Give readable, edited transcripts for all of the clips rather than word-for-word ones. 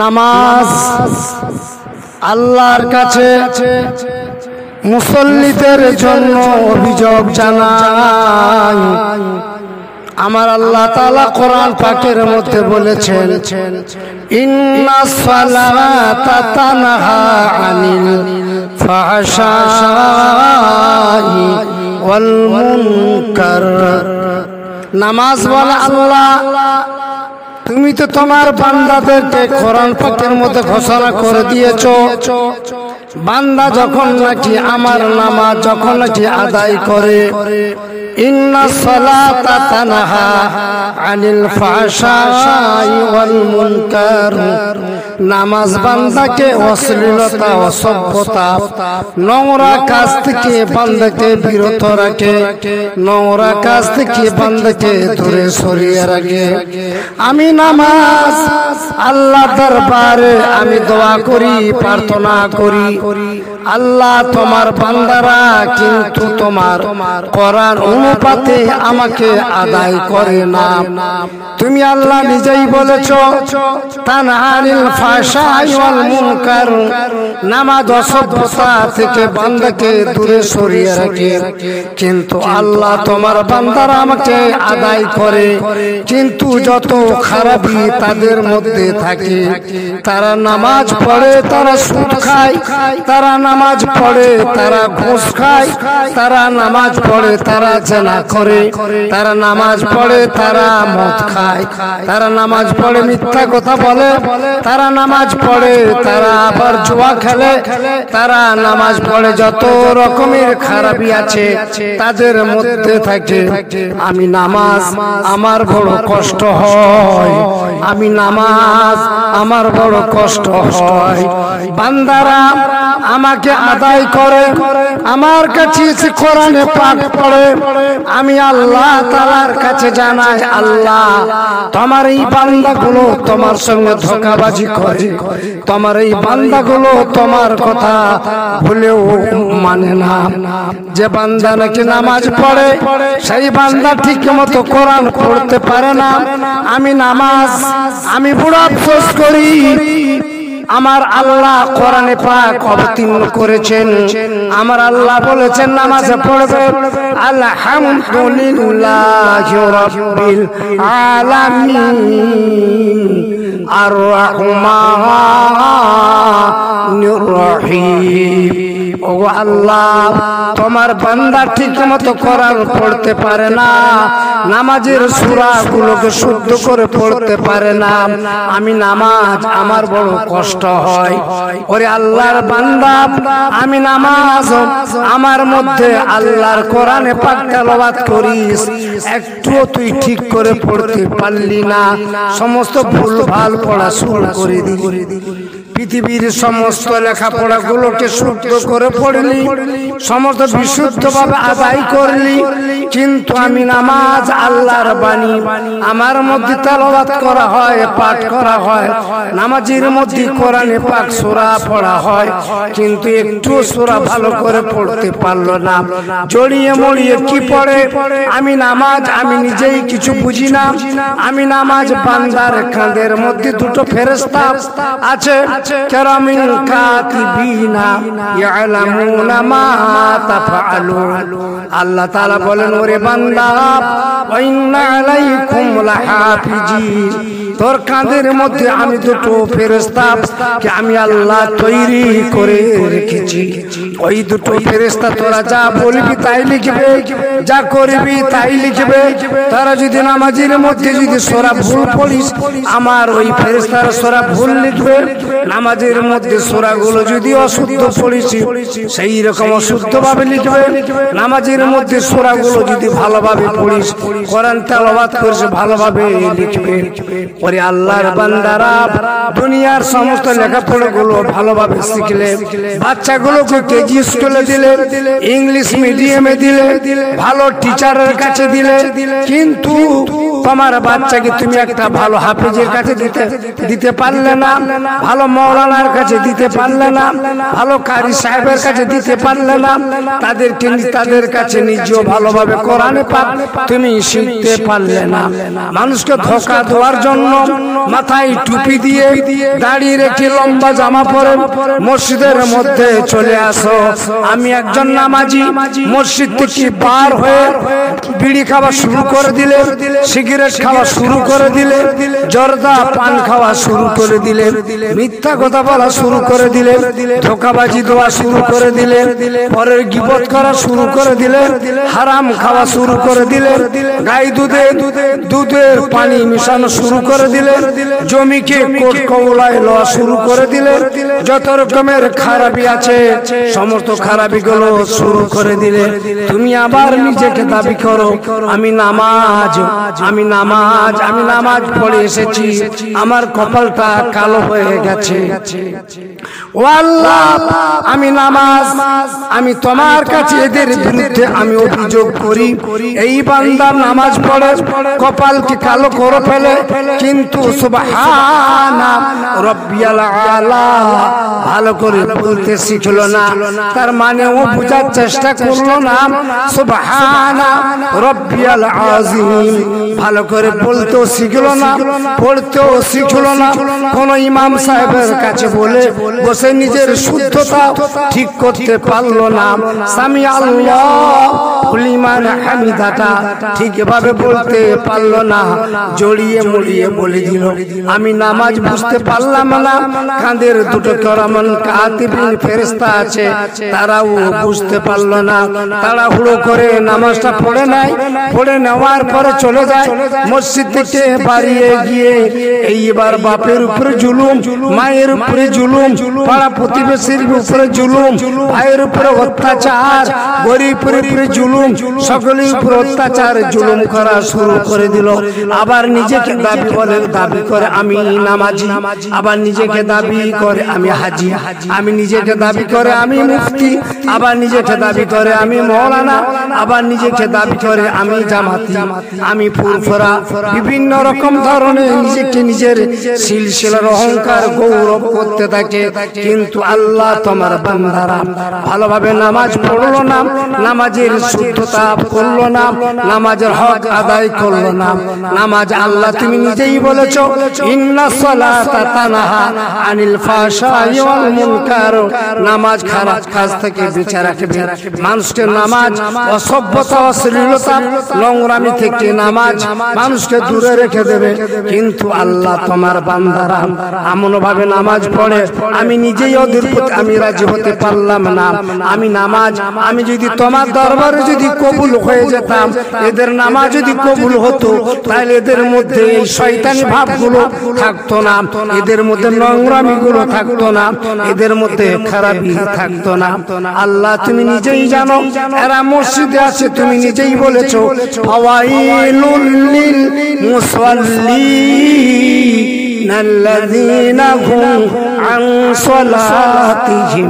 নামাজ আল্লাহর কাছে মুসল্লিদের জন্য অভিযোগ জানায়। আমার আল্লাহ তাআলা কোরআন পাকের মধ্যে বলেছেন, ইন্নাস সালাতা তানহা আনিল ফাহশাই ওয়াল মুনকার। নামাজ বলে আল্লাহ, তুমি তো তোমার বান্দাদেরকে কোরআন পাকের মধ্যে ঘোষণা করে দিয়েছো, বান্দা যখন নাকি আমার নামাজ যখন নাকি আদায় করে, ইন্নাস সালাতা তানহা আনিল ফাহশাই ওয়াল মুনকার, নামাজ বান্দাকে অশ্লীলতা অসভ্যতা নোংরা কাজ থেকে বান্দাকে বিরত রাখে, নোংরা কাজ থেকে বান্দাকে দূরে সরিয়ে রাখে। আমি নামাজ আল্লাহ দরবারে আমি দোয়া করি, প্রার্থনা করি, আল্লাহ তোমার বান্দারা কিন্তু তোমার কোরআন অনুপাতে আমাকে আদায় করে না। তুমি আল্লাহ নিজেই বলেছো, তানহা আনিল ফাহশাই ওয়াল মুনকার, নামাজ অসভ্যতা থেকে বান্দাকে দূরে সরিয়ে রাখে। কিন্তু আল্লাহ তোমার বান্দারা আমাকে আদায় করে, কিন্তু যত খারাপি তাদের মধ্যে থাকে, তারা নামাজ পড়ে তারা সুদ খায়, তারা নামাজ পড়ে তারা ঘুষ খায়, তারা নামাজ পড়ে তারা জেনা করে, তারা নামাজ পড়ে তারা মদ খায়, তারা নামাজ পড়ে মিথ্যা কথা বলে, তারা নামাজ পড়ে তারা আবার জুয়া খেলে, তারা নামাজ পড়ে যত রকমের খারাপি আছে তাদের মধ্যে থাকে। আমি নামাজ আমার বড় কষ্ট হয়, আমি নামাজ আমার বড় কষ্ট হয়। বান্দারা আমাকে আদায় করে, আমার কাছে এসে কোরআনে পাক পড়ে, আমি আল্লাহ তাআলার কাছে জানাই, আল্লাহ তোমার এই বান্দাগুলো তোমার সঙ্গে ধোঁকাবাজি করে, তোমার এই বান্দাগুলো তোমার কথা ভুলেও মানে না। যে বান্দা নাকি নামাজ পড়ে সেই বান্দা ঠিক মতো কোরআন পড়তে পারে না। আমি নামাজ আমি বড় আফসোস করি, আমার আল্লাহ কোরআনে পাক অবতীর্ণ করেছেন, আমার আল্লাহ বলেছেন নামাজে পড়বে আলহামদুলিল্লাহি রাব্বিল আলামিন আর রহমানির রহিম। ও আল্লাহ তোমার বান্দা ঠিক মতো কোরআন পড়তে পারে না, নামাজের সূরাগুলোকে শুদ্ধ করে পড়তে পারে না। আমি নামাজ আমার বড় কষ্ট হয়। ওরে আল্লাহর বান্দা, আমি নামাজ আমার মধ্যে আল্লাহর কোরআনে পাক তেলাওয়াত করিস, একটুও তুই ঠিক করে পড়তে পারলি না, সমস্ত ভুলভাল পড়া শুরু করে দিলি, পৃথিবীর সমস্ত লেখাপড়াগুলোকে শুদ্ধ করে পড়লি, সমস্ত বিশুদ্ধভাবে আদায় করলি, কিন্তু আমি নামাজ আল্লাহর বাণী আমার মধ্যে তেলাওয়াত করা হয়, পাঠ করা হয়, নামাজের মধ্যে কোরআনে পাক সূরা পড়া হয়, কিন্তু একটু সূরা ভালো করে পড়তে পারলো না, জড়িয়ে মড়িয়ে কি পড়ে। আমি নামাজ আমি নিজেই কিছু বুঝি না। আমি নামাজ বান্দার কাঁধের মধ্যে দুটো ফেরেশতা আছে, কিরামিন কাতিবিনা ইয়ালামুনা মা তাফআলুন। আল্লাহ তাআলা বলেন, ওরে বান্দা ওয়া ইন্না আলাইকুম লাহাফিজিন, তোর কাঁধের মধ্যে আমি দুটো ফেরেশতা কে আমি আল্লাহ তৈরি করে রেখেছি। ওই দুটো ফেরেশতা তোরা যা বলবি তাই লিখবে, যা করবি তাই লিখবে। তারা যদি নামাজের মধ্যে যদি সূরা ভুল পড়িস, আমার ওই ফেরেশতারা সূরা ভুল লিখবে। নামাজের মধ্যে সূরাগুলো যদি অশুদ্ধ পড়িস সেই রকম অশুদ্ধ ভাবে লিখবে। নামাজের মধ্যে সূরাগুলো যদি ভালোভাবে পড়িস, কোরআন তেলাওয়াত করিস, ভালোভাবে লিখবে। ওরে আল্লাহর বান্দারা, দুনিয়ার সমস্ত লেখাপড়াগুলো ভালোভাবে শিখলে, বাচ্চাগুলোকে কেজি স্কুলে দিলে, ইংলিশ মিডিয়ামে দিলে, ভালো টিচারের কাছে দিলে, কিন্তু তোমার বাচ্চাকে তুমি একটা ভালো হাফেজের কাছে দিতে পারলে না, ভালো মৌলানার কাছে দিতে পারলে না, ভালো কারি সাহেবের কাছে দিতে পারলে না, তাদের কাছে নিজেও ভালোভাবে কোরআনে পাক তুমি শিখতে পারলে না। মানুষকে ধোঁকা দেওয়ার জন্য মাথায় টুপি দিয়ে দাড়ি রেখে লম্বা জামা পরে মসজিদের মধ্যে চলে আসো। আমি একজন নামাজি, মসজিদ থেকে বার হয়ে বিড়ি খাওয়া শুরু করে দিলে, সিগারেট খাওয়া শুরু করে দিলে, জর্দা পান খাওয়া শুরু করে দিলে, মিথ্যা কথা বলা শুরু করে দিলে, ধোঁকাবাজি দেওয়া শুরু করে দিলে, পরের গীবত করা শুরু করে দিলে, হারাম খাওয়া শুরু করে দিলে, গাই দুধের পানি মিশানো শুরু করে দিলে, জমিকে কোট কৌলায় লওয়া শুরু করে দিলে, যত রকমের খারাপি আছে সমস্ত খারাপি গুলো শুরু করে দিলে। তুমি আবার নিজেকে দাবি করো আমি নামাজ পড়ে এসেছি, আমার কপালটা কালো হয়ে গেছে। ও আল্লাহ, আমি তোমার কাছে এদের বিরুদ্ধে আমি অভিযোগ করি, এই বান্দা নামাজ পড়ে কপালকে কালো করে ফেলে, কিন্তু সুবহানা রাব্বিয়াল আলা ভালো করে বলতে শিখলো না। তার মানে ও বোঝার চেষ্টা করলো না সুবহানা রাব্বিয়াল আযীম ভালো করে বলতেও শিখলো না, পড়তেও শিখলো না। কোন ইমাম সাহেবের কাছে বলে বসে নিজের শুদ্ধতা ঠিক করতে পারলো না। সামি আল্লাহু লিমান হামিদাটা ঠিকভাবে বলতে পারলো না, জড়িয়ে মুড়িয়ে বলে দিল আমি নামাজ বুঝতে পারলাম না। কাঁধের দুটো কেরামান কাতিবিন ফেরেশতা আছে, তারাও বুঝতে পারলো না। তাড়াহুড়ো করে নামাজটা পড়ে নেয়, পড়ে নেওয়ার পরে চলে যায় মসজিদ থেকে বাড়িয়ে গিয়ে এইবার বাপের উপরে জুলুম, মায়ের উপরে জুলুম, পাড়া প্রতিবেশীর উপরে জুলুম, ভাইয়ের উপরে অত্যাচার, গরিবের উপরে জুলুম, সকলের উপরে অত্যাচার জুলুম করা শুরু করে দিল। আবার নিজেকে দাবি করে আমি নামাজি, আবার নিজেকে দাবি করে আমি হাজি, আমি নিজেকে দাবি করে আমি মুফতি, আবার নিজেকে দাবি করে আমি মৌলানা, আবার নিজেকে দাবি করে আমি জামাতি, আমি ফুরফুরা, বিভিন্ন রকম ধরনের নিজেকে নিজের সিলসিলার অহংকার গৌরব করতে থাকে। কিন্তু আল্লাহ তোমার বান্দারা ভালোভাবে নামাজ পড়লো না, নামাজের শুদ্ধতা করলো না, নামাজের হক আদায় করলো না। নামাজ আল্লাহ তুমি নিজেই বলেছো ইন্নাস সালাতা তানহা আনিল ফাহশাই ওয়াল মুনকার, নামাজ খারাপ কাজ থেকে বেঁচে রাখবে মানুষকে। নামাজ অসভ্যতা, অশ্লীলতা, নোংরামি থেকে নামাজ মানুষকে দূরে রেখে দেবে। কিন্তু আল্লাহ তোমার বান্দারা এমন ভাবে নামাজ পড়ে, আমি নিজেই ওদের প্রতি আমি রাজি হতে পারলাম না। আমি নামাজ আমি যদি তোমার দরবারে যদি কবুল হয়ে যেতাম, এদের নামাজ যদি কবুল হতো, তাহলে এদের মধ্যে এই শয়তানি ভাবগুলো থাকতো না, এদের মধ্যে নোংরামি গুলো থাকতো না, এদের মধ্যে খারাপি থাকতো না। আল্লাহ তুমি নিজেই জানো এরা মসজিদে আছে, তুমি নিজেই বলেছো ফাওয়াইলুল লিল মুসাল্লিন আল্লাযীনা হুম আন সালাতিহিম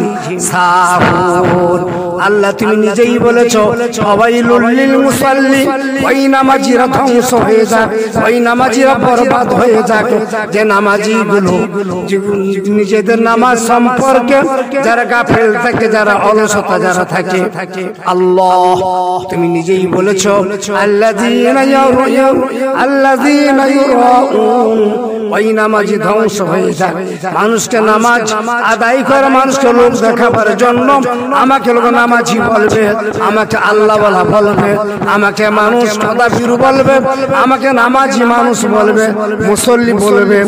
সাহুন। আল্লাহ তুমি নিজেই বলেছো ফাওয়াইলুল লিল মুসাল্লিন, ওই নামাজিরা ধ্বংস হয়ে যাক, ওই নামাজিরা বরবাদ হয়ে যাক, যে নামাজিগুলো নিজেদের নামাজ সম্পর্কে যারা গাফেল থাকে, যারা অলসতা যারা থাকে। আল্লাহ তুমি নিজেই বলেছো আল্লাযীনা ইউরাউন, ওই নামাজি ধ্বংস হয়ে যায়। মানুষকে নামাজ আদায় করে মানুষকে লোক দেখাবার জন্য আমাকে লোক নামাজি বলবে, আমাকে আল্লাহ বলা বলবে, আমাকে মানুষ খোদাফিরু বলবে, আমাকে নামাজি মানুষ বলবে, মুসল্লি বলবে।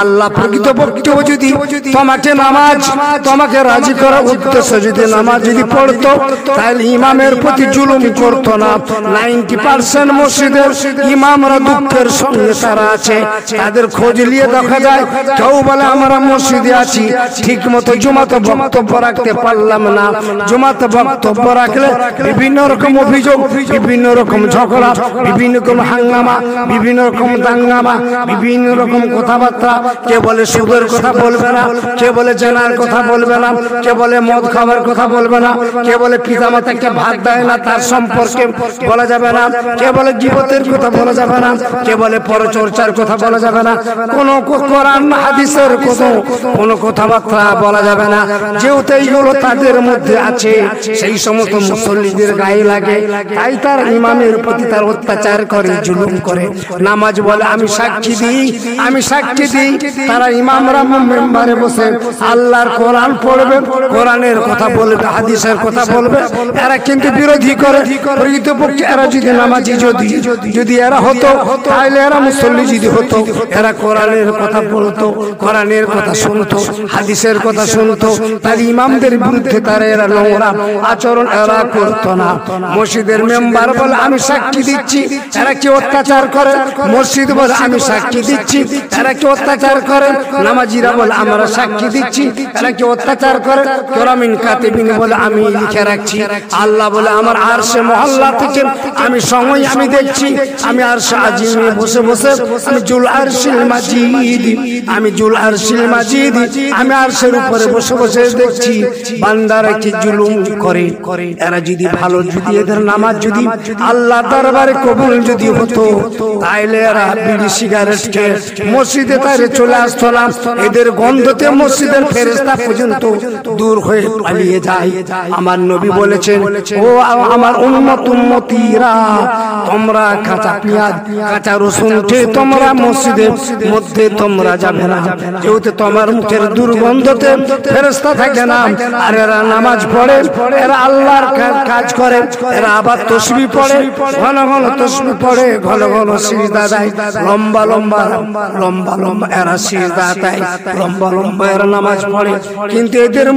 আল্লাহ প্রকৃতপক্ষে যদি তোমাকে নামাজ তোমাকে রাজি করার উদ্দেশ্য যদি নামাজ যদি পড়তো, তাহলে ইমামের প্রতি জুলুম করতো না। 90% মসজিদের ইমামরা দুঃখের সঙ্গে তারা আছে, তাদের খোঁজ নিয়ে দেখা যায় কেউ বলে আমরা মসজিদে আছি, ঠিক মতো জুমাতে বক্তব্য রাখতে পারলাম না। জুমাতে বক্তব্য রাখলে বিভিন্ন রকম অভিযোগ, বিভিন্ন রকম ঝগড়া, বিভিন্ন রকম হাঙ্গামা, বিভিন্ন রকম দাঙ্গামা, বিভিন্ন রকম কথাবার্তা। কে বলে সুদের কথা বলবে না, কে বলে জেনার কথা বলবে না, কে বলে মদ খাবার কথা বলবে না, কে বলে পিতা মাতাকে ভাত দেয় না তার সম্পর্কে বলা যাবে না, কে বলে গীবতের কথা বলা যাবে না, কে বলে পরচর্চার কথা বলা যাবে না। কোনো কোরআন হাদিসের কোনো কথাবার্তা বলা যাবে না। যেহেতু এইগুলো তাদের মধ্যে আছে, সেই সমস্ত মুসল্লিদের গায়ে লাগে, তাই তার ইমামের প্রতি তার অত্যাচার করে, জুলুম করে। নামাজ বলে আমি সাক্ষী দিই, আমি সাক্ষী দিই। তারা ইমামরা মেম্বারে বসে আল্লাহর কোরআন পড়বে, কোরআনের কথা বলবে, হাদিসের কথা বলবে। এরা কিন্তু বিরোধী করে। প্রকৃতপক্ষে এরা যদি নামাজি যদি এরা হতো, তাহলে এরা মুসল্লি যদি হতো, এরা কোরআনের কথা বলতো, কোরআনের কথা শুনতো, হাদিসের কথা শুনতো, তাহলে ইমামদের বিরুদ্ধে তারা এরা নোংরা আচরণ এরা করতো না। মসজিদের মেম্বার বলে আমি সাক্ষী দিচ্ছি, এরা কি অত্যাচার করে। মসজিদ বলে আমি সাক্ষী দিচ্ছি, এরা কি অত্যাচার করে। নামাজিরা বলে আমরা সাক্ষী দিচ্ছি, এরা কি অত্যাচার করে। কিরামিন কাতিবিন বলে আমি লিখে রাখছি। আল্লাহ বলে আমার আরশে মহল্লা থেকে আমি সময় আমি দেখছি, আমি আরশে আজিমে বসে বসে আমি জুল আরশিল মাজিদ, আমি জুল আরশিল মাজিদ, আমি আরশের উপরে বসে বসে দেখছি বান্দারা কি জুলুম করে। এরা যদি ভালো, যদি এদের নামাজ যদি আল্লাহ দরবারে কবুল যদি হতো, তাইলে এরা বিড়ি সিগারেট খেয়ে মসজিদে তারে চলে আসতো না। এদের গন্ধতে মসজিদের ফেরেশতা পর্যন্ত দূর হয়ে পালিয়ে যায়। আমার নবী বলেছেন, ও আমার উম্মতীরা, তোমরা কাঁচা পেঁয়াজ কাঁচা রসুন খেয়ে তোমরা মসজিদের মধ্যে তোমরা যাবে না, যেহেতু তোমার মুখের দুর্গন্ধতে ফেরেশতা থাকে না। আর এরা নামাজ পড়ে, এরা আল্লাহর কাজ করে, এরা আবার তসবিহ পড়ে, ঘন ঘন তসবিহ পড়ে, ঘন ঘন সিজদা দেয়, লম্বা লম্বা লম্বা লম্বা এরা সিজদা দেয়, লম্বা লম্বা এরা নামাজ পড়ে। কিন্তু এদের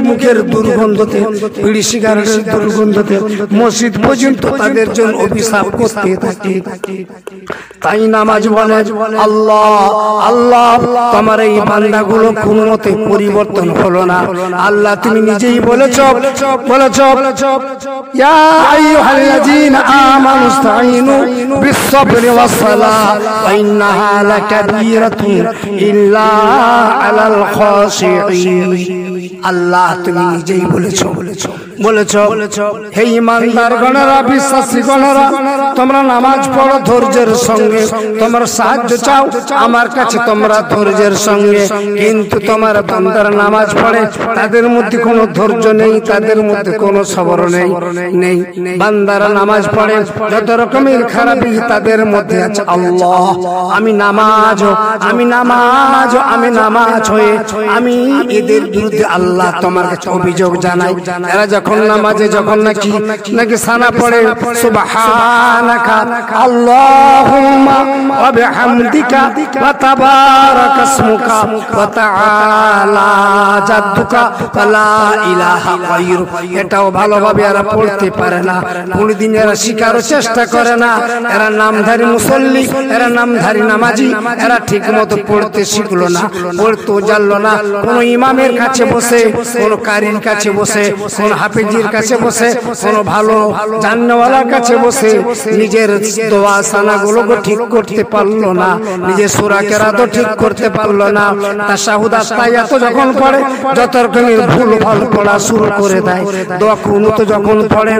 মুখের দুর্গন্ধতে, বিড়ি সিগারেটের দুর্গন্ধতে মসজিদ পর্যন্ত তাদের জন্য অভিশাপ করতে থাকে। তাই নামাজ বলে আল্লাহ আল্লাহ, তোমার এই বান্দাগুলো কোন মতে পরিবর্তন হলো না। আল্লাহ তুমি নিজেই বলেছ ইয়া আইয়ুহাল্লাযীনা আমানু ইসতাঈনু বিস-সাবরি ওয়াস-সালাহ ওয়া ইন্নাহা লাকাবীরাতুন ইল্লা আলাল খাশিঈন। আল্লাহ তুমি নিজেই বলেছ হে ঈমানদার গণেরা, বিশ্বাসী গণেরা, তোমরা নামাজ পড়ো ধৈর্যের সঙ্গে, তোমরা সাহায্য চাও আমার কাছে তোমরা ধৈর্যের সঙ্গে। কিন্তু তোমার বান্দারা নামাজ পড়ে, তাদের মধ্যে কোনো ধৈর্য নেই, তাদের মধ্যে কোনো সবর নেই। বান্দারা নামাজ পড়ে, যত রকমের খারাপি তাদের মধ্যে আছে। আল্লাহ আমি নামাজ হয়ে আমি এদের বিরুদ্ধে আল্লাহ তোমার কাছে অভিযোগ জানাই। এরা যখন নামাজে যখন নাকি সানা পড়ে সুবহানাকা আল্লাহুম্মা ওয়া বিহামদিকা ওয়া তাবারাকা ইসমুকা ওয়া তাআলা জাদ্দুকা ওয়া লা ইলাহা গায়রুক, এটাও ভালোভাবে এরা পড়তে পারে না, কোনদিন এরা শিখারও চেষ্টা করে না। এরা নামধারী মুসল্লি, এরা নামধারী নামাজি, এরা ঠিক মতো পড়তে শিখলো না, পড়তেও জানলো না। কোন ইমামের কাছে বসে, কোন কারির কাছে বসে, কোন হাফেজির কাছে বসে, কোন ভালো জান্নাওয়ালার কাছে বসে নিজের দোয়া সানাগুলোকে ঠিক করতে পারলো না, নিজের সূরা কেরাতও ঠিক করতে পারলো না। তাশাহুদ আত্তাহিয়াত যখন পড়ে যত রকমের ভুলভাল পড়া শুরু করে দেয়। দোয়া কুনুত যখন পড়ে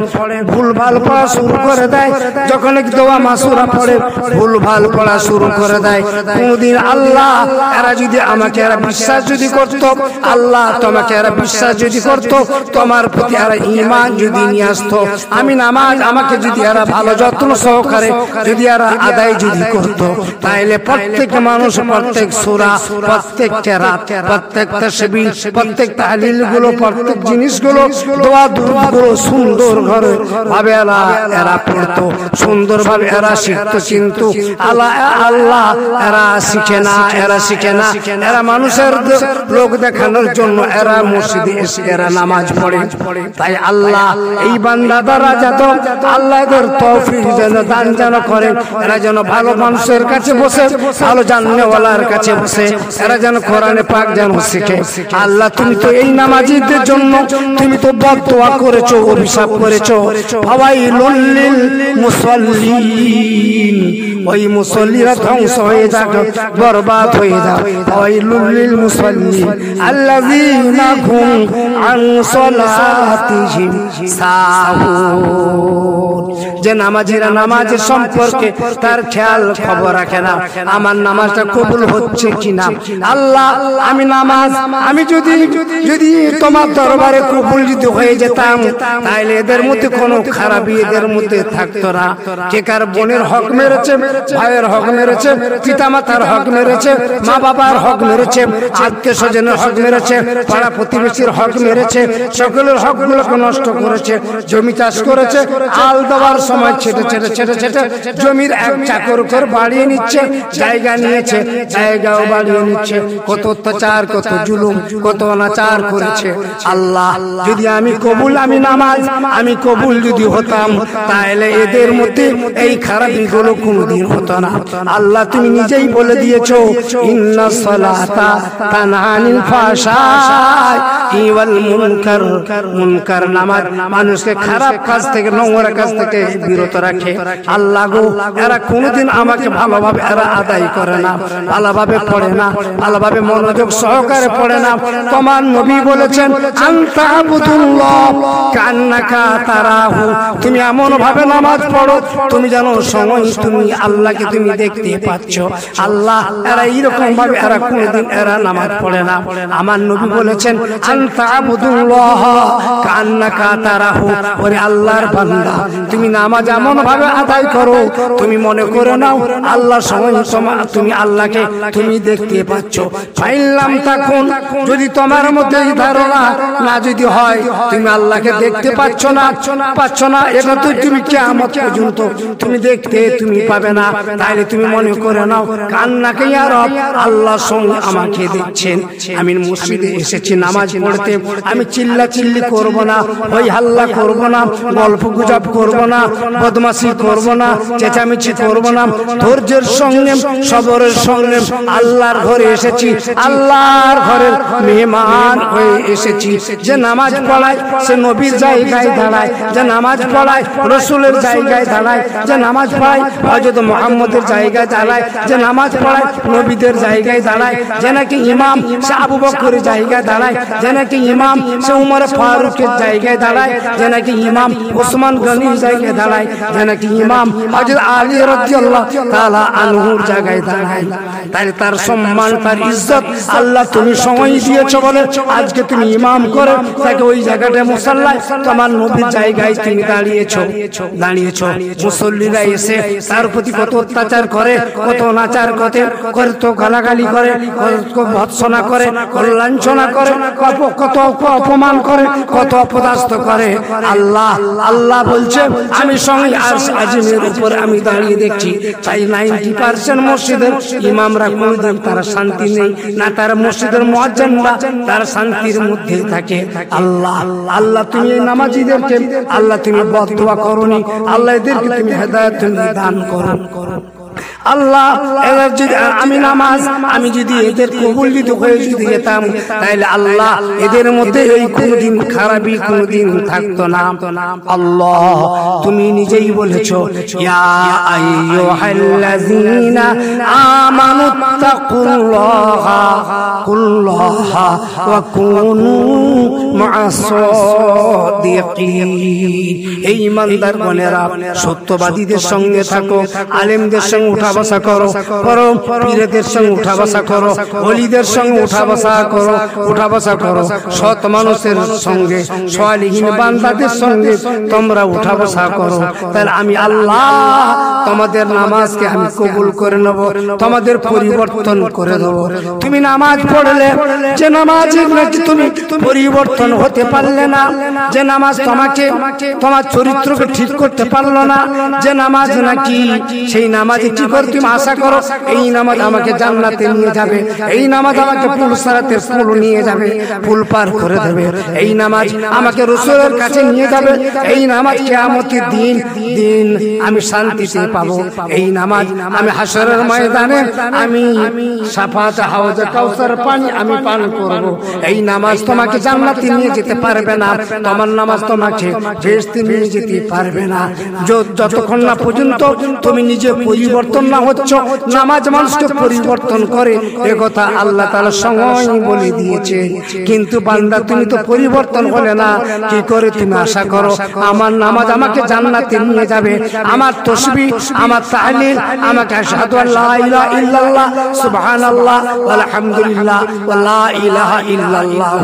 ভুলভাল পড়া শুরু করে দেয়। যখন দোয়া মাসুরা পড়ে ভুলভাল পড়া শুরু করে দেয়। কোনদিন আল্লাহ এরা যদি আমাকে এরা বিশ্বাস যদি করতো, আল্লাহ তোমাকে এরা বিশ্বাস যদি করতো, তোমার প্রতি এরা ঈমান যদি নিয়ে আসতো, আমি নামাজ আমাকে যদি এরা ভালো যত্ন সহকারে যদি এরা আদায় যদি করতো, তাহলে প্রত্যেক মানুষ প্রত্যেক সূরা, প্রত্যেক কেরাত, প্রত্যেক তাসবিহ, প্রত্যেক তাহলিল গুলো, প্রত্যেক জিনিসগুলো, দোয়া দুরূদগুলো সুন্দর ঘরে ভাবে এরা পড়তো, সুন্দর ভাবে এরা শিখতো। কিন্তু আল্লাহ এরা শিখে না, এরা মানুষের লোক দেখানোর জন্য এরা মসজিদে এসে এরা নামাজ পড়ে। তাই আল্লাহ এই বান্দা দ্বারা যত আল্লাহ এদের তৌফিক যেন দান যেন করে, এরা যেন ভালো মানুষের কাছে বসে, ভালো জাননেওয়ালার কাছে বসে এরা যেন কোরআনে পাক যেন শিখে। আল্লাহ তুমি তো এই নামাজিদের জন্য তুমি তো বদদোয়া করেছো, অভিশাপ করেছো, ফাওয়াইলুল লিল মুসাল্লিন, ওই মুসল্লিরা ধ্বংস হয়ে যাক, বরবাদ হয়ে যাক। ফাওয়াইলুল লিল মুসাল্লিন আল্লাযীনা হুম আন সালাতিহিম সাহুন। যে নামাজিরা নামাজের সম্পর্কে তার খেয়াল খবর রাখে না, আমার নামাজটা কবুল হচ্ছে কিনা। আল্লাহ আমি নামাজ আমি যদি তোমার দরবারে কবুল যদি হয়ে যেতাম, তাহলে এদের মধ্যে কোনো খারাপি এদের মধ্যে থাকতো না। কে কার বোনের হক মেরেছে, ভাইয়ের হক মেরেছে, পিতা মাতার হক মেরেছে, মা বাবার হক মেরেছে, আত্মীয় স্বজনের হক মেরেছে, পাড়া প্রতিবেশীর হক মেরেছে, সকলের হকগুলোকে নষ্ট করেছে। জমি চাষ করেছে, আল দেওয়ার সময় ছেটে ছেটে ছেটে ছেটে জমির এক চাকর করে বাড়িয়ে নিচ্ছে, জায়গা নিয়েছে, জায়গাও বাড়িয়ে নিচ্ছে। কত অত্যাচার, কত জুলুম, কত অনাচার করেছে। আল্লাহ যদি আমি নামাজ আমি কবুল যদি হতাম, তাহলে এদের মধ্যে এই খারাপিগুলো কোনোদিন হতো না। আল্লাহ তুমি নিজেই বলে দিয়েছো, ইন্নাস সালাতা তানহা আনিল ফাহশাই ওয়াল মুনকার। মুনকার নামাজ মানুষকে খারাপ কাজ থেকে, নোংরা কাজ থেকে বিরত রাখে। আল্লাহ গো, এরা কোনোদিন আমাকে ভালোভাবে এরা আদায় করে না, ভালোভাবে পড়ে না, ভালোভাবে মনোযোগ সহকারে পড়ে না। তোমার নবী বলেছেন, আনতা আবুদুল্লাহ কান্নাকা তারাহু, তুমি এমন ভাবে নামাজ পড়ো তুমি জানো সময় তুমি আল্লাহকে তুমি দেখতে পাচ্ছ। আল্লাহ এরা এইরকম ভাবে এরা কোনোদিন এরা নামাজ পড়ে না। আমার নবী বলেছেন, আনতা আবুদুল্লাহ কান্নাকা তারাহু, ওরে আল্লাহর বান্দা তুমি নামাজ এমন ভাবে আদায় করো তুমি মনে করে নাও আল্লাহ সময় তুমি আল্লাহকে তুমি দেখতে পাচ্ছ। পাইলাম তখন যদি তোমার মধ্যে এই ধারণা না যদি হয় তুমি আল্লাহকে দেখতে পাচ্ছ না, এটা তো তুমি কিয়ামত পর্যন্ত তুমি দেখতে তুমি পাবে না। তাহলে তুমি মনে করে নাও কান্নাকে ইয়া রব আল্লাহ সঙ্গে আমাকে দেখছেন। আমি মসজিদে এসেছি নামাজ পড়তে, আমি চিল্লা চিল্লি করব না, ওই হাল্লা করব না, গল্প গুজব করব না, বদমাশি করব না, চেঁচামেচি করব না, ধৈর্যের সঙ্গে সবরের সঙ্গে আল্লাহর ঘরে এসেছি, আল্লাহর ঘরের মেহমান হয়ে এসেছি। যে নামাজ পড়ায় সে নবীর জায়গায় দাঁড়ায়, যে নামাজ পড়ায় রসুলের জায়গায় দাঁড়ায়, যে নামাজ পড়ায় হযরত মুহাম্মদের জায়গায় দাঁড়ায়, যে নামাজ পড়ায় নবীদের জায়গায় দাঁড়ায়, যে নাকি ইমাম সে আবু বকরের জায়গায় দাঁড়ায়, যে নাকি ইমাম সে উমর ফারুকের জায়গায় দাঁড়ায়, যে নাকি ইমাম ওসমান গনির জায়গায় দাঁড়ায়, যে নাকি ইমাম হযরত আলী রাদিয়াল্লাহু তাআলা আনহুর জায়গায় দাঁড়ায়। তাই তার সম্মান তার ইজ্জত আল্লাহ তুমি সময় দিয়েছো বলে আজকে তুমি ইমাম করে তাকে ওই জায়গাটায় মুসাল্লায় তোমার নবীর জায়গায় তুমি দাঁড়িয়েছো। মুসল্লিরা এসে তার প্রতি কত অত্যাচার করে, কত অনাচার করে, কত গালাগালি করে, কত ভৎসনা করে, কত লাঞ্ছনা করে, কত অপমান করে, কত অপদস্থ করে। আল্লাহ বলছে আমি সঙ্গে আজিমের উপরে আমি দাঁড়িয়ে দেখছি। তাই 90% মসজিদের ইমামরা কোনদিন তারা শান্তি নেই না, তারা মসজিদের মুয়াজ্জিনরা তারা শান্তির মধ্যে থাকে। আল্লাহ তুমি এই নামাজীদেরকে আল্লাহ তুমি বদদুয়া করনি, আল্লাহ এদেরকে তুমি হেদায়েত দান করো। আল্লাহ এদের যদি আমি যদি এদের কবুল যদি হয়ে যদি যেতাম, তাহলে আল্লাহ এদের মধ্যে এই কোনদিন খারাপি কোনদিন থাকতো না। আল্লাহ তুমি নিজেই বলেছো, ইয়া আইয়ুহাল্লাযীনা আমানু তাকুল্লাহা ওয়া কুনু মা'আস সাদিকিন। এই ইমানদার গণেরা সত্যবাদীদের সঙ্গে থাকো, আলেমদের সঙ্গে উঠা বসা করো, পীরদের সঙ্গে উঠা বসা করো, ওলিদের সঙ্গে উঠা বসা করো, সৎ মানুষের সঙ্গে, সালিহিন বান্দাদের সঙ্গে তোমরা উঠা বসা করো। তাহলে আমি আল্লাহ তোমাদের নামাজকে আমি কবুল করে নেব, তোমাদের পরিবর্তন করে দেব। তুমি নামাজ পড়লে যে নামাজের নাকি তুমি পরিবর্তন হতে পারলে না, যে নামাজ তোমাকে তোমার চরিত্রকে ঠিক করতে পারলো না, যে নামাজ নাকি সেই নামাজে কি করে তুমি আশা করো এই নামাজ আমাকে জান্নাতে নিয়ে যাবে, এই নামাজ আমাকে পুলসারাতের পুল নিয়ে যাবে, পুল পার করে দেবে, এই নামাজ আমাকে রাসূলের কাছে নিয়ে যাবে, এই নামাজ কিয়ামতের দিন আমি শান্তিতে পাবো। এই নামাজ আমি হাসরের ময়দানে আমি শাফাত হাউজে কাউসার পানি আমি পান করব। এই নামাজ তোমাকে জান্নাতে নিয়ে যেতে পারবে না, তোমার নামাজ তোমাকে বেহেশতে নিয়ে যেতে পারবে না যতক্ষণ না পর্যন্ত তুমি নিজে পরিবর্তন না হচ্ছ। নামাজ মানুষকে পরিবর্তন করে, এ কথা আল্লাহ তাআলা সময় বলে দিয়েছে। কিন্তু বান্দা তুমি তো পরিবর্তন হলে না, কি করে তুমি আশা করো আমার নামাজ আমাকে জান্নাতে নিয়ে যাবে? আমার তাসবিহ, আমার তাহলিল, আমাকে আশহাদু আল্লা ইলাহা ইল্লাল্লাহ সুবহানাল্লাহ আলহামদুলিল্লাহ ওয়া লা ইলাহা ইল্লাল্লাহ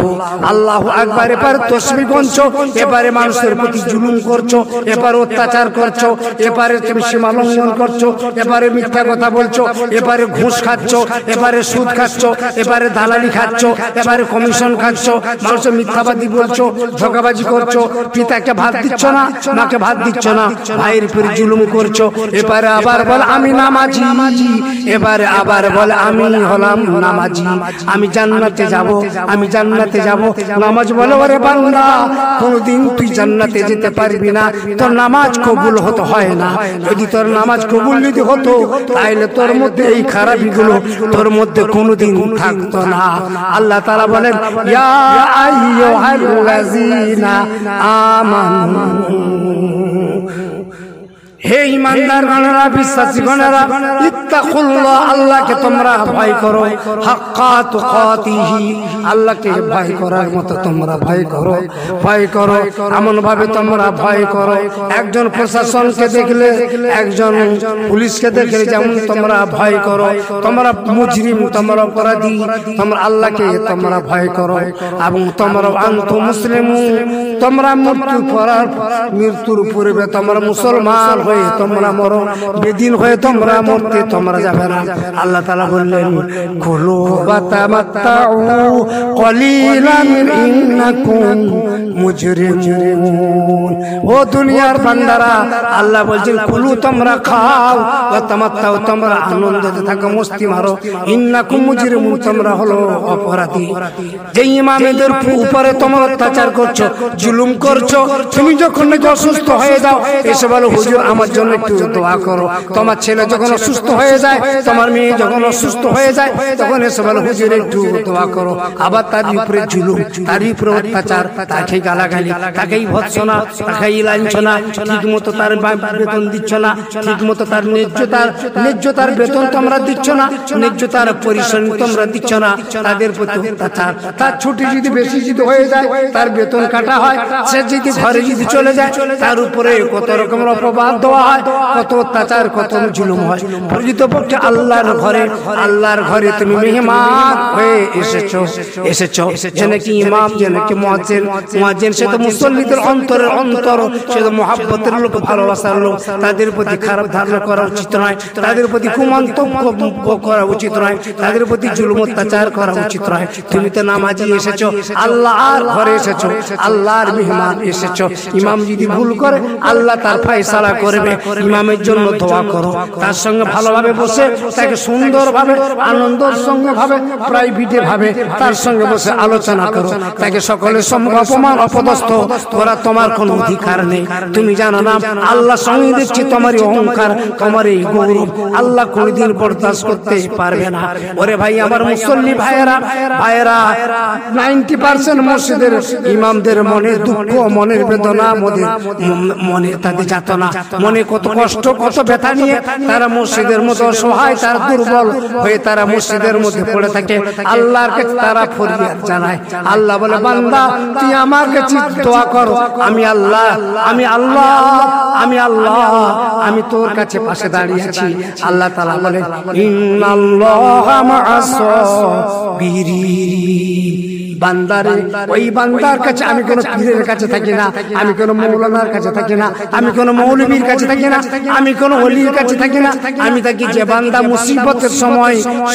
আল্লাহু আকবার, এবার তাসবিহ গুনছো, এবারে মানুষের প্রতি জুলুম করছো, এবারে অত্যাচার করছো, এবারে তুমি সীমা লঙ্ঘন করছো, এবারে মিথ্যা কথা বলছো, এবারে ঘুষ খাচ্ছো, এবারে সুদ খাচ্ছো, এবারে দালালি খাচ্ছো, এবারে কমিশন খাচ্ছো, মানুষের মিথ্যাবাদী বলছো, ধোঁকাবাজি করছো, পিতাকে ভাত দিচ্ছ না, মাকে ভাত দিচ্ছ না, ভাইয়ের উপর জুলুম করছো। এবারে আবার বল আমি নামাজি, এবারে আবার বল আমি হলাম নামাজি, আমি জান্নাতে যাব, আমি জান্নাতে যাব। নামাজ বলে ওরে বান্দা কোনদিন তুই জান্নাতে যেতে পারবি না, তোর নামাজ কবুল হতে হয় না। যদি তোর নামাজ কবুল যদি হতো তাহলে তোর মধ্যে এই খারাপিগুলো তোর মধ্যে কোনদিন থাকতো না। আল্লাহ তাআলা বলেন ইয়া আইয়ুহাল্লাযীনা আমানু, হে ঈমানদার গণেরা, বিশ্বাসী গণেরা, ইত্তাকুল্লাহ, আল্লাহকে তোমরা ভয় করো, হাক্কা তুকাতিহি, আল্লাহকে ভয় করার মতো তোমরা ভয় করো, ভয় করো এমন ভাবে তোমরা ভয় করো। একজন প্রশাসনকে দেখলে, একজন পুলিশকে দেখলে যেমন তোমরা ভয় করো, তোমরা মুজরিম, তোমরা অপরাধী, তোমরা আল্লাহকে তোমরা ভয় করো। এবং তোমরা আনতুম মুসলিমুন, তোমরা মৃত্যুর পূর্বে তোমরা মুসলমান হয়ে তোমরা মরো, বেদিন হয়ে তোমরা মরতে তোমরা যাবে না। আল্লাহ তাআলা বললেন কুলু ওয়া তামাত্তাউ কলিলান ইন্নাকুম মুজরিমুন। ও দুনিয়ার বান্দারা, আল্লাহ বলছেন কুলু, তোমরা খাও, ওয়া তামাত্তাউ, তোমরা আনন্দতে থাকো, মস্তি মারো, ইন্নাকুম মুজরিমুন, তোমরা হলো অপরাধী। যে ইমামদের উপরে তোমরা অত্যাচার করছো, জুলুম করছো, তুমি যখন নাকি অসুস্থ হয়ে যাও এসে বলো হুজুর আমার জন্য একটু দোয়া করো। তোমার ছেলে যখন অসুস্থ হয়ে যায়, তোমার মেয়ে যখন অসুস্থ হয়ে যায়, তখন এসে বলো হুজুর একটু দোয়া করো। আবার তার উপরে জুলুম, তার উপরে অত্যাচার, তাকে গালাগালি, তাকেই ভৎসনা, তাকেই লাঞ্ছনা, ঠিক মতো তার বেতন দিচ্ছ না, ঠিক মতো তার ন্যায্যতার বেতন তোমরা দিচ্ছ না, ন্যায্যতার পরিশ্রম তোমরা দিচ্ছ না, তাদের প্রতি অত্যাচার। তার ছুটি যদি বেশি যদি হয়ে যায় তার বেতন কাটা হয়, সে যদি ঘরে যদি চলে যায় তার উপরে কত রকমের অপবাদ দেওয়া হয়, কত অত্যাচার, কত জুলুম হয়। প্রকৃতপক্ষে আল্লাহর ঘরে তুমি মেহমান হয়ে এসেছো। যে নাকি ইমাম, যে নাকি মুয়াজ্জিন, সে তো মুসল্লিদের অন্তরের অন্তর, সে তো মুহাব্বতের লোক, ভালোবাসার লোক। তাদের প্রতি খারাপ ধারণা করা উচিত নয়, তাদের প্রতি কুমন্তব্য করা উচিত নয়, তাদের প্রতি জুলুম অত্যাচার করা উচিত নয়। তুমি তো নামাজি এসেছো, আল্লাহর ঘরে এসেছো, আল্লাহর মেহমান এসেছো। ইমাম যদি ভুল করে আল্লাহ তার ফয়সালা করবে। ইমামের জন্য দোয়া করো, তার সঙ্গে ভালোভাবে বসে তাকে সুন্দরভাবে, আনন্দের সঙ্গে ভাবে, প্রাইভেটে ভাবে তার সঙ্গে বসে আলোচনা করো। তাকে সকলের সঙ্গে অপমান অপদস্থ করা তোমার কোনো অধিকার নেই। তুমি জানো না আল্লাহর সঙ্গে দেখছি তোমার এই অহংকার, তোমার এই গৌরব আল্লাহ কোনদিন বরদাস্ত করতে পারবে না। ওরে ভাই, আমার মুসল্লি ভাইয়েরা, 90% মসজিদের ইমামদের মনে দুঃখ, মনের বেদনা, মনে তাদের যাতনা, মনে কত কষ্ট, কত ব্যথা নিয়ে তারা মসজিদের মধ্যে অসহায়, তারা দুর্বল হয়ে তারা মসজিদের মধ্যে পড়ে থাকে। আল্লাহর কাছে তারা ফরিয়াদ জানায়। আল্লাহ বলে বান্দা তুই আমার কাছে দোয়া কর, আমি আল্লাহ, আমি আল্লাহ, আমি আল্লাহ, আমি তোর কাছে পাশে দাঁড়িয়ে আছি। আল্লাহ তাআলা বলেন ইন্নাল্লাহা মা'আস সাবিরিন। বান্দারে, ওই বান্দার কাছে আমি কোনো পীরের কাছে থাকি না, আমি কোনো মৌলানার কাছে থাকি না, আমি কোনো মৌলবীর কাছে থাকি না, আমি কোনো ওলির কাছে থাকি না। আমি থাকি যে বান্দা মুসিবতের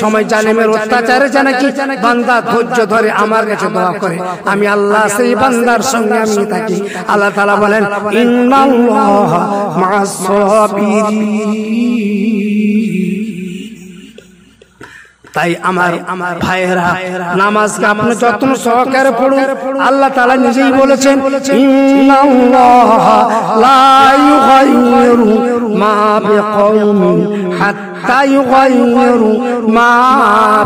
সময় জালেমের অত্যাচারে জানে কি বান্দা ধৈর্য ধরে আমার কাছে দোয়া করে, আমি আল্লাহ সেই বান্দার সঙ্গে আমি থাকি। আল্লাহ তাআলা বলেন ইন্নাল্লাহা মা'আস সাবিরিন। তাই আমার ভাইয়েরা, নামাজকে আপনি যত্ন সহকারে পড়ুন। আল্লাহ তাআলা নিজেই বলেছেন, ইন্নাল্লাহা লা ইউগাইয়িরু মা বিকওমিন হাত্তা ইউগাইয়িরু মা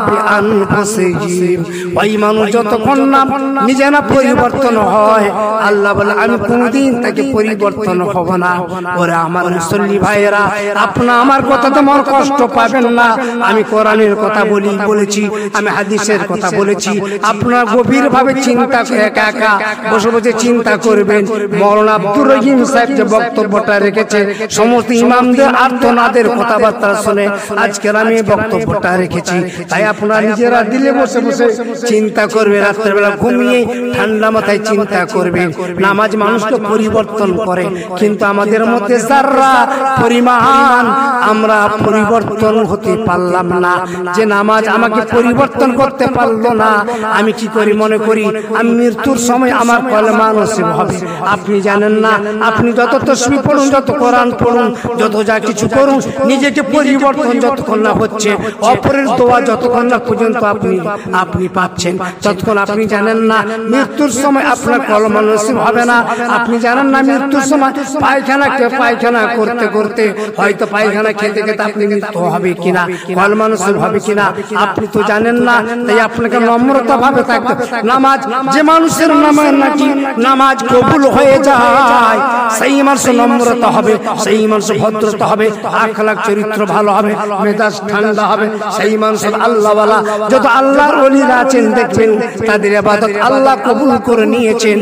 বিআনফুসিহিম। ওই মানুষ যতক্ষণ না নিজে না পরিবর্তন হয়, আল্লাহ বলে আমি কোনদিন তাকে পরিবর্তন হব না। ওরে আমার মুসল্লি ভাইয়েরা, আপনি আমার কথাতে মন কষ্ট পাবেন না। আমি কোরআনের কথা বলেছি, আমি হাদিসের কথা বলেছি। আপনারা গভীর ভাবে চিন্তা করে একা একা বসে বসে চিন্তা করবেন। মওলানা আব্দুর রহিম সাহেব যে বক্তব্যটা রেখেছে, সমস্ত ইমামদের আর্তনাদের কথাবার্তা শুনে আজকের আমি বক্তব্যটা রেখেছি। তাই আপনারা নিজেরা দিলে বসে বসে চিন্তা করবেন, রাত্রেবেলা ঘুমিয়ে ঠান্ডা মাথায় চিন্তা করবেন। নামাজ মানুষকে পরিবর্তন করে, কিন্তু আমাদের মধ্যে যারা পরিমাণ আমরা পরিবর্তন হতে পারলাম না, যে নামাজ আমাকে পরিবর্তন করতে পারলো না, আমি কি করি মনে করি আমি মৃত্যুর সময় আমার কলেমা নসিব হবে। আপনি জানেন না, আপনি যত তাসবিহ পড়ুন, যত কোরআন পড়ুন, যত যা কিছু করুন, নিজেকে পরিবর্তন যতক্ষণ না হচ্ছে, অপরের দোয়া যতক্ষণ না পর্যন্ত আপনি পাচ্ছেন, ততক্ষণ আপনি জানেন না মৃত্যুর সময় আপনার কলেমা নসিব হবে না। আপনি জানেন না মৃত্যুর সময় পায়খানা করতে করতে হয়তো পায়খানা খেতে খেতে আপনি মৃত্যু হবে কিনা, কলেমা নসিব হবে কিনা আপনি তো জানেন না। তাই আপনাকে নম্রতা ভাবে থাকতে। নামাজ যে মানুষের নাকি নামাজ কবুল হয়ে যায়, সেই মানুষ নম্রতা হবে, সেই মানুষ ভদ্রতা হবে, আখলাক চরিত্র ভালো হবে, মেজাজ ঠান্ডা হবে, সেই মানুষ আল্লাহওয়ালা। যত আল্লাহর ওলিরা আছেন দেখবেন তাদের ইবাদত আল্লাহ কবুল করে নিয়েছেন,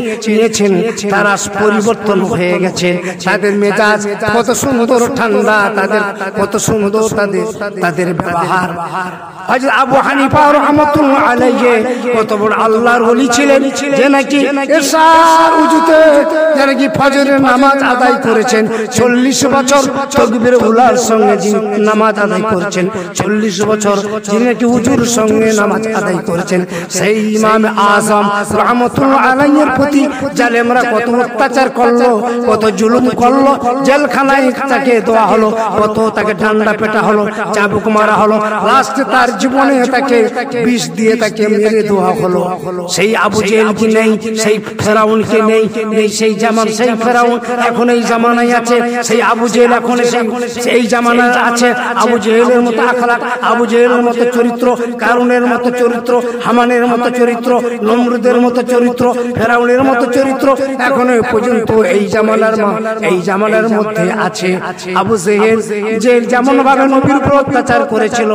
তারা পরিবর্তন হয়ে গেছে। তাদের মেজাজ কত সুন্দর ঠান্ডা, তাদের কত সুন্দর তাদের ব্যবহার। হযরত আবু হানিফা রাহমাতুল্লাহ আলাইহি কত বড় আল্লাহর ওলি ছিলেন, যে নাকি ইশার উজুতে যে নাকি ফজরের নামাজ আদায় করেছেন। 40 বছর তাকবীর উলার সঙ্গে যিনি নামাজ আদায় করেছেন, 40 বছর যিনি নাকি উজুর সঙ্গে নামাজ আদায় করেছেন, সেই ইমাম আযম রাহমাতুল্লাহ আলাইহির প্রতি জালেমরা কত অত্যাচার করলো, কত জুলুম করলো। জেলখানায় তাকে দেওয়া হলো, কত তাকে ডান্ডা পেটা হলো, চাবুক মারা হলো, লাস্টে তার জীবনে তাকে বিষ দিয়ে তাকে মেরে দেওয়া হলো। সেই আবু জেহেল কি নেই, সেই ফেরাউন কে নেই, সেই জামান সেই ফেরাউন এখন এই জামানায় আছে, সেই আবু জেহেল এখন সেই জামানায় আছে। আবু জেহেলের মতো আখলাক, আবু জেহেলের মতো চরিত্র, কারুনের মতো চরিত্র, হামানের মতো চরিত্র, নমরুদের মতো চরিত্র, ফেরাউনের মতো চরিত্র এখনো পর্যন্ত এই জামানার মধ্যে আছে। আবু জেহেল যেমন ভাবে নবীর উপর অত্যাচার করেছিল,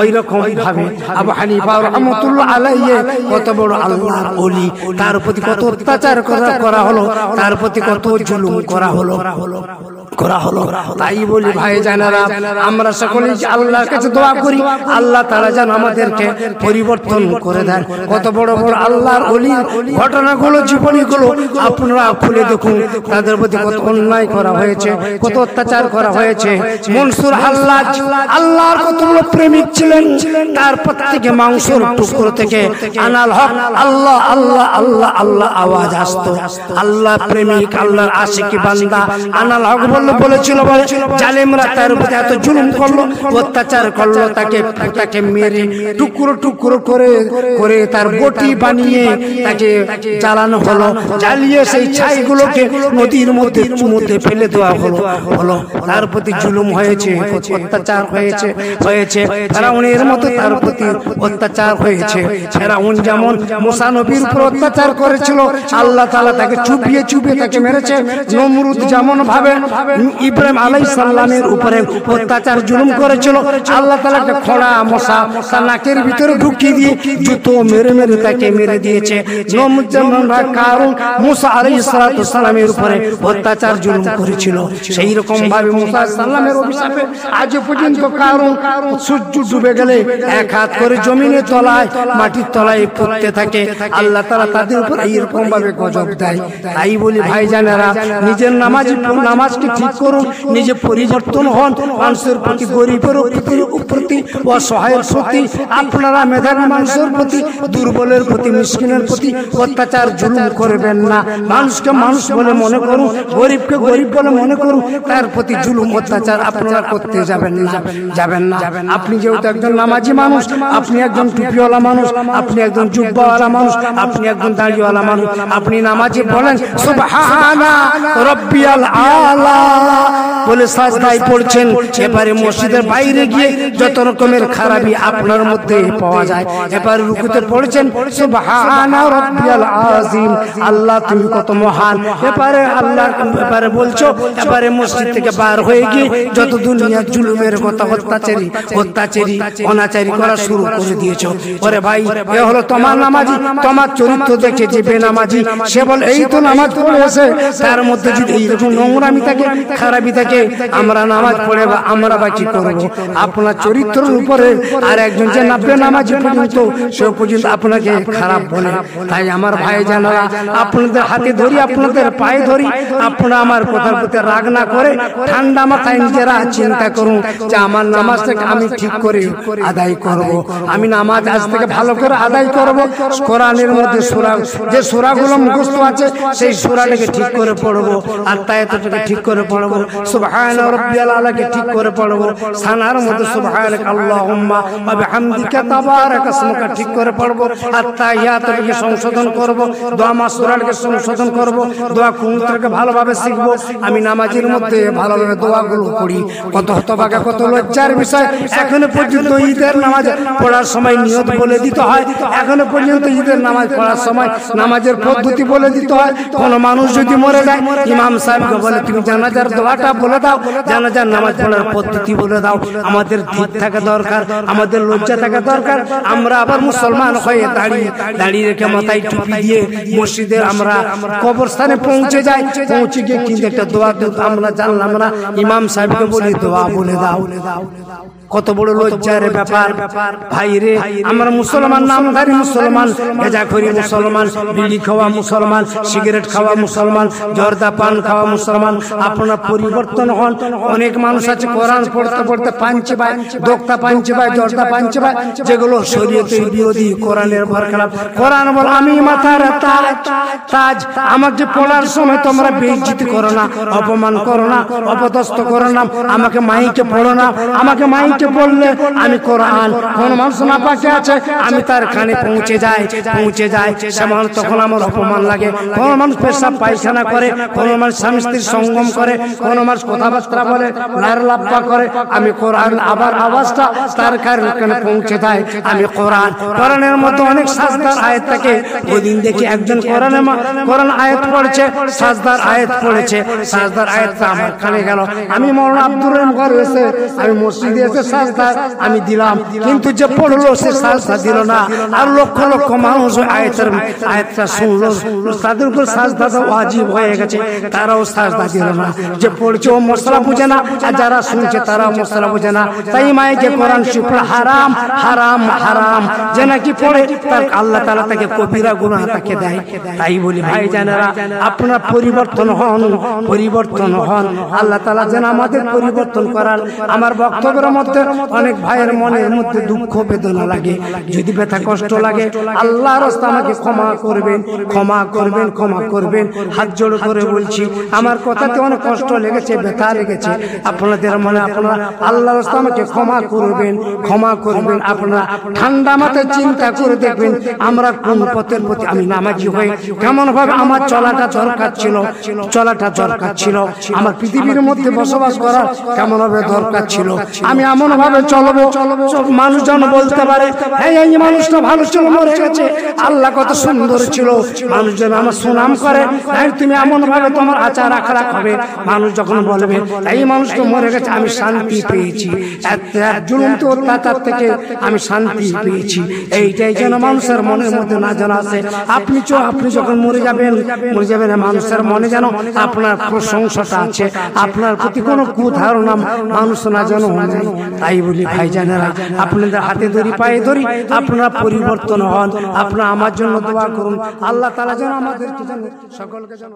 ওই রকম ভাবে আবু হানিফা রাহমাতুল্লাহ আলাইহি কত বড় আল্লাহর ওলি, তার প্রতি কত অত্যাচার করা হলো, তার প্রতি কত জুলুম করা হলো। তাই বলি ভাই জানেরা, আমরা সকলেই আল্লাহর কাছে দোয়া করি আল্লাহ তাআলা যেন আমাদেরকে পরিবর্তন করে দেন। কত বড় বড় আল্লাহর ওলির ঘটনাগুলো, জীবনীগুলো আপনারা খুলে দেখুন, তাদের প্রতি কত অন্যায় করা হয়েছে, কত অত্যাচার করা হয়েছে। মনসুর হাল্লাজ আল্লাহর কত বড় প্রেমিক ছিলেন, তার প্রত্যেকে মাংসের টুকরো থেকে আনাল হক আল্লাহ আল্লাহ আল্লাহ আল্লাহ আওয়াজ আসতো। আল্লাহ প্রেমিক, আল্লাহর আশিকি বান্দা আনাল হক বলেছিল, জালেমরা তার উপর এত জুলুম করলো, অত্যাচার করলো, তাকে মেরে টুকরো টুকরো করে তার বটি বানিয়ে তাকে জ্বালানো হলো। জ্বালিয়ে সেই ছাইগুলোকে নদীর মধ্যে ফেলে দেওয়া হলো। তার প্রতি জুলুম হয়েছে, অত্যাচার হয়েছে। ফেরাউনের মতো তার প্রতি অত্যাচার হয়েছে। ফেরাউন যেমন মুসা নবীর উপর অত্যাচার করেছিল, আল্লাহ তাআলা তাকে চুপিয়ে তাকে মেরেছে। নমরুদ যেমন ভাবে ইব্রাহিম আলাইহিস সালামের উপরে অত্যাচার জুলুম করেছিল, আল্লাহ তাআলা একটা খোঁড়া মশা তার নাকের ভিতরে ঢুকিয়ে দিয়ে জুতো মেরে তাকে মেরে দিয়েছে। নমরুদ যেমন কারণ মুসা আলাইহিস সালামের উপরে অত্যাচার জুলুম করেছিল, সেই রকম ভাবে মুসা সালামের অভিশাপে আজ পর্যন্ত কারণ সূর্য ডুবে গেলে এক হাত করে জমিনের তলায়, মাটির তলায় পড়তে থাকে। আল্লাহ তাআলা তাদের উপর এইরকম ভাবে গজব দেয়। তাই বলি ভাই জানেরা, নিজের নামাজকে ঠিক করুন, নিজে পরিবর্তন হন, মানুষের প্রতি, গরিবের প্রতি, অসহায়ের প্রতি, আপনারা মেধাবী মানুষের প্রতি, দুর্বলের প্রতি, মিসকিনের প্রতি অত্যাচার জুলুম করবেন না। মানুষকে মানুষ বলে মনে করুন, গরিবকে গরিব বলে মনে করুন, তার প্রতি জুলুম অত্যাচার আপনারা করতে যাবেন না। আপনি যেহেতু একজন নামাজি মানুষ, আপনি একজন টুপিওয়ালা মানুষ, আপনি একজন জুব্বাওয়ালা মানুষ, আপনি একজন দাড়িওয়ালা মানুষ, আপনি নামাজি বলেন সুবহানা রাব্বিয়াল আলা বলে সাজদায় পড়ছেন। এবারে মসজিদের বাইরে গিয়ে যত রকমের খারাপি আপনার মধ্যে পাওয়া যায়, এবারে রুকুতে পড়ছেন সুবহানা রাব্বিয়াল আযীম, আল্লাহ তুমি কত মহান। এবারে আল্লাহ এবারে বলছো, এবারে মসজিদ থেকে বার হয়ে গিয়ে যত দুনিয়ার জুলুমের কথা, অত্যাচারী অনাচারী করা শুরু করে দিয়েছো। ওরে ভাই, এ হলো তোমার নামাজি। তোমার চরিত্র দেখে যে বেনামাজি সে বল এই তো নামাজ পড়েছে, তার মধ্যে যদি এইরকম নোংরামি থাকে, খারাপি থাকে, আমরা নামাজ পড়ে বা আমরা বা কি করবো? আপনার চরিত্রের উপরে আর একজন যে বেনামাজি পর্যন্ত সে পর্যন্ত আপনাকে খারাপ বলে। তাই আমার ভাই জানারা, আপনাদের হাতে ধরি, আপনাদের পায়ে ধরি, আপনারা আমার কথার প্রতি রাগ না করে ঠান্ডা মাথায় নিজেরা চিন্তা করুন যে আমার নামাজটাকে আমি ঠিক করে আদায় করব। আমি নামাজ আজ থেকে ভালো করে আদায় করব। কোরআনের মধ্যে সূরা, যে সূরাগুলো মুখস্থ আছে সেই সূরাটাকে ঠিক করে পড়ব, আর তায়াতটাকে ঠিক করে পড়ব, সুবহানা রাব্বিয়াল আলাকে ঠিক করে পড়ব, সানার মধ্যে সুবহানাক আল্লাহুম্মা ওয়া বিহামদিকা তাবারাক ইসমুকা ঠিক করে পড়ব, আর তাহিয়াতটাকে সংশোধন করব, দোয়া মাসুরাটাকে সংশোধন করব, দোয়া কুনুতটাকে ভালোভাবে শিখব। আমি নামাজের মধ্যে ভালোভাবে দোয়াগুলো পড়ি। কত হতভাগা, কত লজ্জার বিষয়, এখনো পর্যন্ত ঈদের নামাজ পড়ার সময় নিয়ত বলে দিতে হয়, এখনো পর্যন্ত ঈদের নামাজ পড়ার সময় নামাজের পদ্ধতি বলে দিতে হয়। কোন মানুষ যদি মরে যায়, ইমাম সাহেবকে বলে তুমি জানাজার দোয়াটা বলে দাও, জানাজার নামাজ পড়ার পদ্ধতি বলে দাও। আমাদের দিক থাকা দরকার, আমাদের লজ্জা থাকা দরকার। আমরা আবার মুসলমান হয়ে দাঁড়িয়ে রেখে মাথায় টুপি দিয়ে মসজিদে আমরা কবরস্থানে পৌঁছে যাই, পৌঁছে গিয়ে কিন্তু একটা দোয়া আমরা জানলাম না, ইমাম সাহেবকে বলি দোয়া বলে দাও। কত বড় লজ্জার ব্যাপার ভাই রে। আমরা মুসলমান, নামধারী মুসলমান, গাঁজাখড়ি মুসলমান, বিড়ি খাওয়া মুসলমান, সিগারেট খাওয়া মুসলমান, জর্দা পান খাওয়া মুসলমান। আপনারা পরিবর্তন হন। অনেক মানুষ আছে কোরআন পড়তে পড়তে পাঞ্চে ভাই, দোক্তা পাঞ্চে ভাই, জর্দা পাঞ্চে ভাই, যেগুলো শরীয়তের বিরোধী, কোরআনের বরখলাফ। কোরআন বল আমি মাথার তাজ, আমাকে পড়ার সময় তোমরা বেইজ্জতি করো না, অপমান করো না, অপদস্থ করো না, আমাকে মাইকে পড়ো না। আমাকে মাইকে বললে আমি কোরআন, কোন মানুষ না পাকে আছে আমি তার কানে পৌঁছে যাই, সে মানুষ তখন আমার অপমান লাগে। কোন মানুষ পেশাব পায়খানা করে, কোন মানুষ স্বামী স্ত্রীর সঙ্গম করে, কোন মানুষ কথাবার্তা বলে, লার লাপ্পা করে, আমি কোরআন আবার আওয়াজটা তার কানে পৌঁছে যায়। আমি কোরআনের মধ্যে অনেক সাজদার আয়াত থাকে। ওইদিন দেখি একজন কোরআন আয়াত পড়েছে, সাজদার আয়াত পড়েছে, সাজদার আয়াতটা আমার কানে গেল। আমি মৌলানা আব্দুর রহিম ঘর এসে, আমি মসজিদে এসে সাজদা আমি দিলাম, কিন্তু যে পড়লো সে সাজদা দিল না। আর লক্ষ লক্ষ মানুষ আয়াতটা শুনলো, তাদের উপর সাজদা ওয়াজিব হয়ে গেছে, তারাও সাজদা দিল না। যে পড়ছে ও মশলা বুঝে না, আর যারা শুনছে তারাও মশলা বুঝে না। তাই মাইকে কোরআন শিখলে হারাম হারাম হারাম, যে নাকি পড়ে তার আল্লাহ তাআলা তাকে কবিরা গুনাহ তাকে দেয়। তাই বলি ভাই জানেরা, আপনারা পরিবর্তন হন। আল্লাহ তাআলা যেন আমাদের পরিবর্তন করার। আমার বক্তব্যের মধ্যে অনেক ভাইয়ের মনের মধ্যে দুঃখ বেদনা লাগে, যদি ব্যথা কষ্ট লাগে আল্লাহর রাস্তায় আমাকে ক্ষমা করবেন। হাত জোড় করে বলছি, আমার কথাতে অনেক কষ্ট লেগেছে, ব্যথা লেগেছে আপনাদের মনে, আপনারা আল্লাহর রাস্তায় আমাকে ক্ষমা করবেন। আপনারা ঠান্ডা মাথায় চিন্তা করে দেখবেন আমরা কোন পথের প্রতি, আমি নামাজি হয়ে কেমন ভাবে আমার চলাটা দরকার ছিল, আমার পৃথিবীর মধ্যে বসবাস করার কেমন ভাবে দরকার ছিল। আমি এমন ভাবে চলবো মানুষ যেন বলতে পারে হ্যাঁ এই মানুষটা ভালো ছিল, মরে গেছে, আল্লাহ কত সুন্দর ছিল। মানুষ যেন আমার সুনাম করে, হ্যাঁ তুমি এমন ভাবে তোমার আচার আখড়াক হবে, মানুষ যখন বলবে এই মানুষটা মরে গেছে, আমি শান্তি পেয়েছি, জুলুম তো অত্যাচার থেকে আমি শান্তি পেয়েছি। এইটাই যেন মানুষের মনের মধ্যে না জানা আছে। আপনি যখন মরে যাবেন মানুষের মনে যেন আপনার প্রশংসাটা আছে, আপনার প্রতি কোনো কুধারণা মানুষ না যেন হয়। তাই বলি ভাই জানেরা, আপনাদের হাতে ধরি, পায়ে ধরি, আপনারা পরিবর্তন হন। আপনারা আমার জন্য দোয়া করুন, আল্লাহ তাআলা যেন আমাদেরকে সকলকে যেন